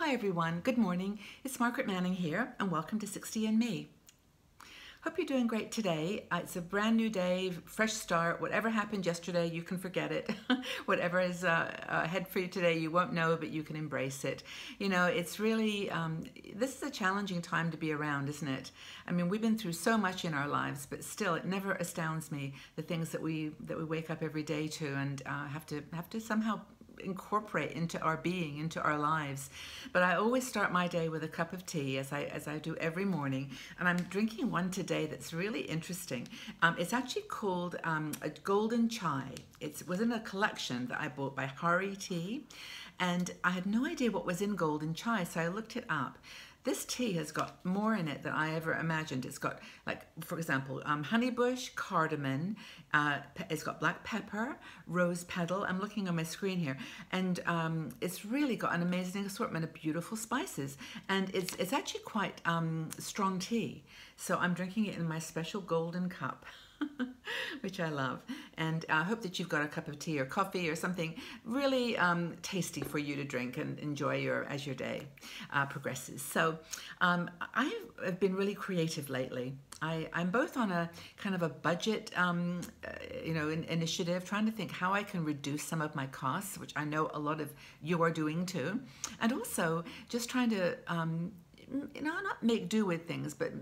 Hi everyone, good morning. It's Margaret Manning here and welcome to 60 and Me. Hope you're doing great today. It's a brand new day, fresh start. Whatever happened yesterday, you can forget it. Whatever is ahead for you today, you won't know, but you can embrace it. You know, it's really, this is a challenging time to be around, isn't it? I mean, we've been through so much in our lives, but still, it never astounds me, the things that we wake up every day to and have to somehow incorporate into our being, into our lives. But I always start my day with a cup of tea, as I do every morning, and I'm drinking one today that's really interesting. It's actually called a golden chai. It was in a collection that I bought by Hari Tea, and I had no idea what was in golden chai, so I looked it up. This tea has got more in it than I ever imagined. It's got, like, for example, honeybush, cardamom, it's got black pepper, rose petal. I'm looking on my screen here, and it's really got an amazing assortment of beautiful spices. And it's actually quite strong tea. So I'm drinking it in my special golden cup. Which I love, and I hope that you've got a cup of tea or coffee or something really tasty for you to drink and enjoy as your day progresses. So I've been really creative lately. I'm both on a kind of a budget, initiative, trying to think how I can reduce some of my costs, which I know a lot of you are doing too, and also just trying to not make do with things, but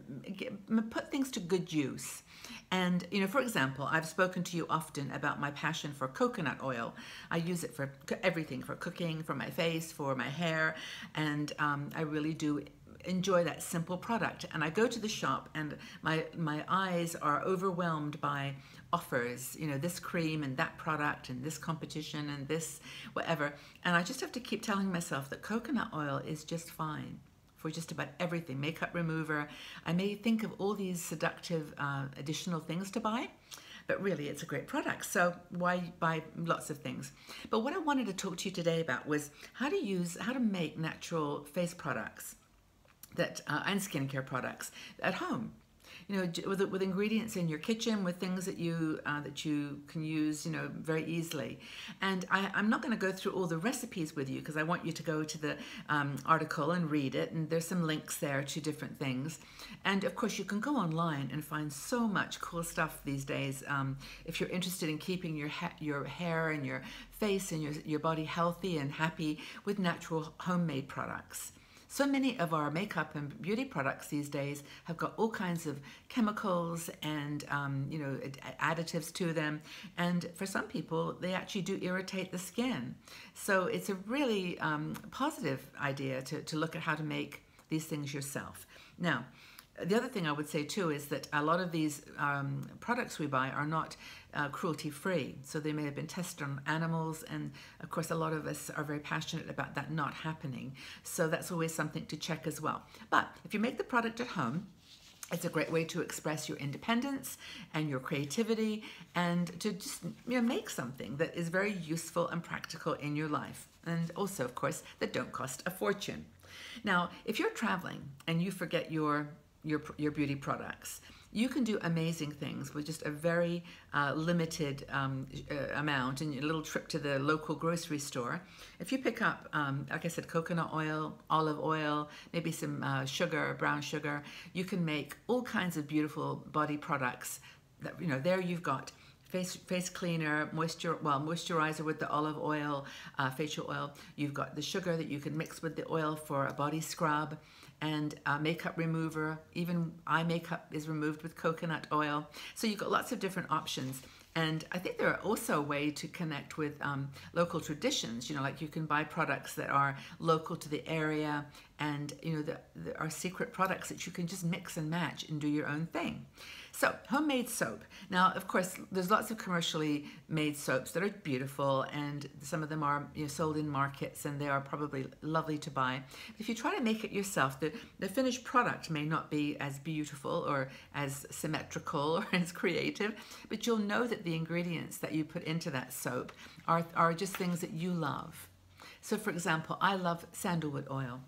put things to good use. And, for example, I've spoken to you often about my passion for coconut oil. I use it for everything, for cooking, for my face, for my hair, and I really do enjoy that simple product. And I go to the shop and my eyes are overwhelmed by offers, this cream and that product and this competition and this whatever. And I just have to keep telling myself that coconut oil is just fine for just about everything. Makeup remover. I may think of all these seductive additional things to buy, but really it's a great product. So why buy lots of things? But what I wanted to talk to you today about was how to make natural face products and skincare products at home. With ingredients in your kitchen, with things that you can use, very easily. And I'm not going to go through all the recipes with you because I want you to go to the article and read it. And there's some links there to different things. And of course, you can go online and find so much cool stuff these days. If you're interested in keeping your hair and your face and your body healthy and happy with natural homemade products. So many of our makeup and beauty products these days have got all kinds of chemicals and additives to them, and for some people they actually do irritate the skin. So it's a really positive idea to look at how to make these things yourself. Now, the other thing I would say too is that a lot of these products we buy are not cruelty-free. So they may have been tested on animals, and of course a lot of us are very passionate about that not happening. So that's always something to check as well. But if you make the product at home, it's a great way to express your independence and your creativity, and to just make something that is very useful and practical in your life. And also, of course, that don't cost a fortune. Now, if you're traveling and you forget your beauty products, you can do amazing things with just a very limited amount and a little trip to the local grocery store. If you pick up, like I said, coconut oil, olive oil, maybe some sugar, brown sugar, you can make all kinds of beautiful body products. That, there you've got face cleaner, moisturizer with the olive oil, facial oil. You've got the sugar that you can mix with the oil for a body scrub, and makeup remover. Even eye makeup is removed with coconut oil. So you've got lots of different options. And I think there are also a way to connect with local traditions, like you can buy products that are local to the area, and there are secret products that you can just mix and match and do your own thing. So homemade soap. Now, of course, there's lots of commercially made soaps that are beautiful, and some of them are sold in markets, and they are probably lovely to buy. But if you try to make it yourself, the finished product may not be as beautiful or as symmetrical or as creative, but you'll know that the ingredients that you put into that soap are just things that you love. So for example, I love sandalwood oil.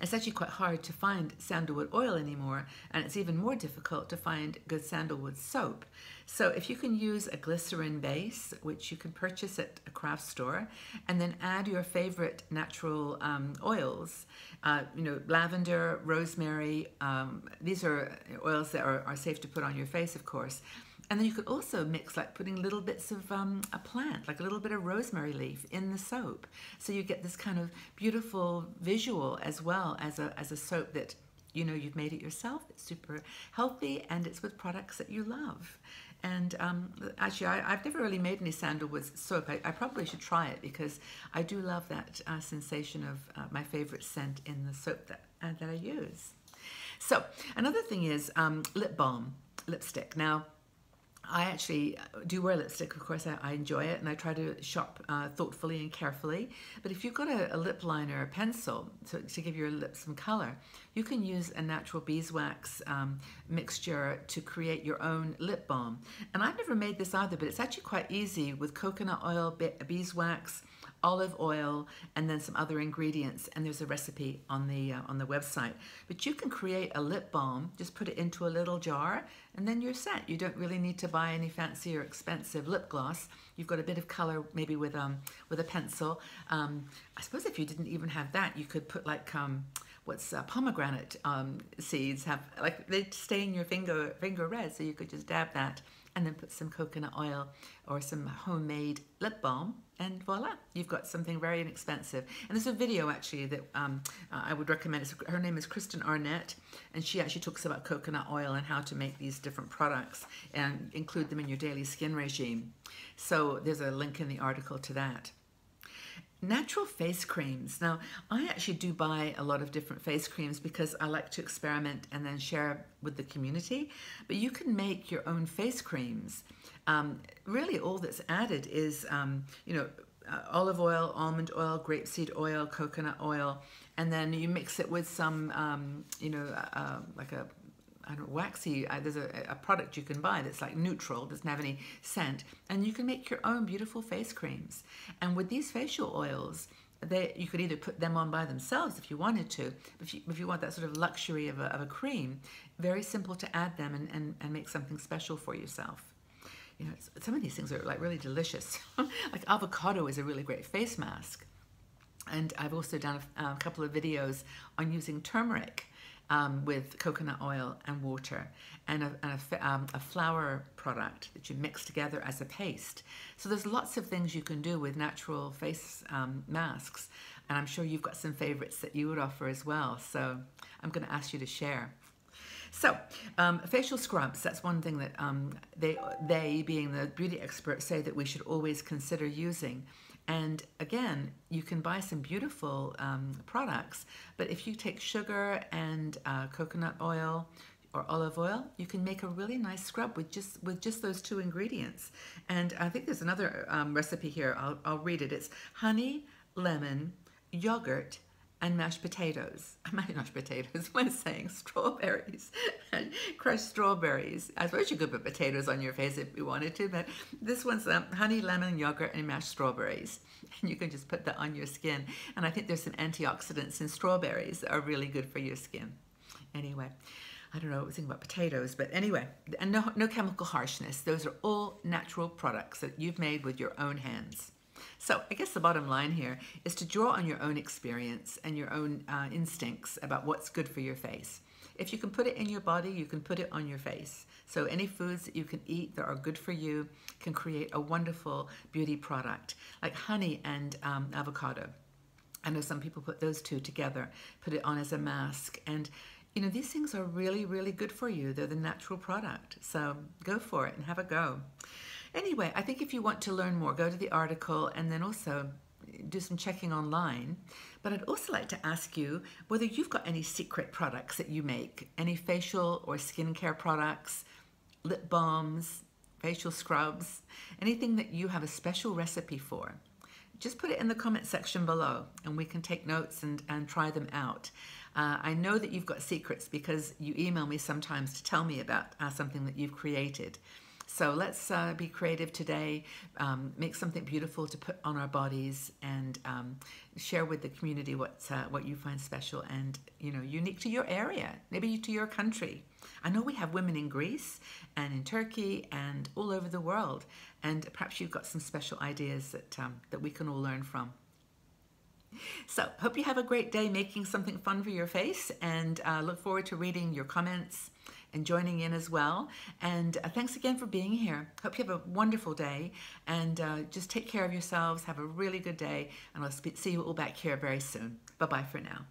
It's actually quite hard to find sandalwood oil anymore, and it's even more difficult to find good sandalwood soap. So if you can use a glycerin base, which you can purchase at a craft store, and then add your favorite natural oils, lavender, rosemary, these are oils that are safe to put on your face, of course. And then you could also mix, like putting little bits of a plant, like a little bit of rosemary leaf in the soap. So you get this kind of beautiful visual as well as a soap that, you've made it yourself. It's super healthy and it's with products that you love. And actually, I've never really made any sandalwood soap. I probably should try it because I do love that sensation of my favorite scent in the soap that I use. So another thing is lip balm lipstick. Now, I actually do wear lipstick, of course. I enjoy it, and I try to shop thoughtfully and carefully. But if you've got a lip liner or pencil to give your lips some color, you can use a natural beeswax mixture to create your own lip balm. And I've never made this either, but it's actually quite easy with coconut oil, beeswax, olive oil, and then some other ingredients, and there's a recipe on the website. But you can create a lip balm, just put it into a little jar, and then you're set. You don't really need to buy any fancy or expensive lip gloss. You've got a bit of color, maybe with a pencil. I suppose if you didn't even have that, you could put like pomegranate seeds. They stain your finger red, so you could just dab that and then put some coconut oil or some homemade lip balm, and voila, you've got something very inexpensive. And there's a video actually that I would recommend. Her name is Kristen Arnett, and she actually talks about coconut oil and how to make these different products and include them in your daily skin regime. So there's a link in the article to that. Natural face creams. Now, I actually do buy a lot of different face creams because I like to experiment and then share with the community. But you can make your own face creams. Really, all that's added is, olive oil, almond oil, grapeseed oil, coconut oil, and then you mix it with some, like a waxy, there's a product you can buy that's like neutral, doesn't have any scent, and you can make your own beautiful face creams. And with these facial oils, you could either put them on by themselves if you wanted to, but if you want that sort of luxury of a cream, very simple to add them and make something special for yourself. Some of these things are like really delicious. Like avocado is a really great face mask. And I've also done a couple of videos on using turmeric with coconut oil and water and a flour product that you mix together as a paste. So there's lots of things you can do with natural face masks, and I'm sure you've got some favorites that you would offer as well. So I'm going to ask you to share. So facial scrubs, that's one thing that they being the beauty experts say that we should always consider using. And again, you can buy some beautiful products, but if you take sugar and coconut oil or olive oil, you can make a really nice scrub with just those two ingredients. And I think there's another recipe here. I'll read it. It's honey, lemon, yogurt, and mashed potatoes. Mashed potatoes, what am I saying? Strawberries. Crushed strawberries. I suppose you could put potatoes on your face if you wanted to, but this one's honey, lemon, yogurt, and mashed strawberries. And you can just put that on your skin. And I think there's some antioxidants in strawberries that are really good for your skin. Anyway, I don't know what I was thinking about potatoes, but anyway, and no chemical harshness. Those are all natural products that you've made with your own hands. So I guess the bottom line here is to draw on your own experience and your own instincts about what's good for your face. If you can put it in your body, you can put it on your face. So any foods that you can eat that are good for you can create a wonderful beauty product, like honey and avocado. I know some people put those two together, put it on as a mask, and these things are really, really good for you. They're the natural product. So go for it and have a go. Anyway, I think if you want to learn more, go to the article and then also do some checking online. But I'd also like to ask you whether you've got any secret products that you make, any facial or skincare products, lip balms, facial scrubs, anything that you have a special recipe for. Just put it in the comment section below and we can take notes and try them out. I know that you've got secrets because you email me sometimes to tell me about something that you've created. So let's be creative today, make something beautiful to put on our bodies, and share with the community what you find special and unique to your area, maybe to your country. I know we have women in Greece and in Turkey and all over the world, and perhaps you've got some special ideas that we can all learn from. So hope you have a great day making something fun for your face, and look forward to reading your comments and joining in as well. And thanks again for being here. Hope you have a wonderful day, and just take care of yourselves. Have a really good day, and I'll see you all back here very soon. Bye-bye for now.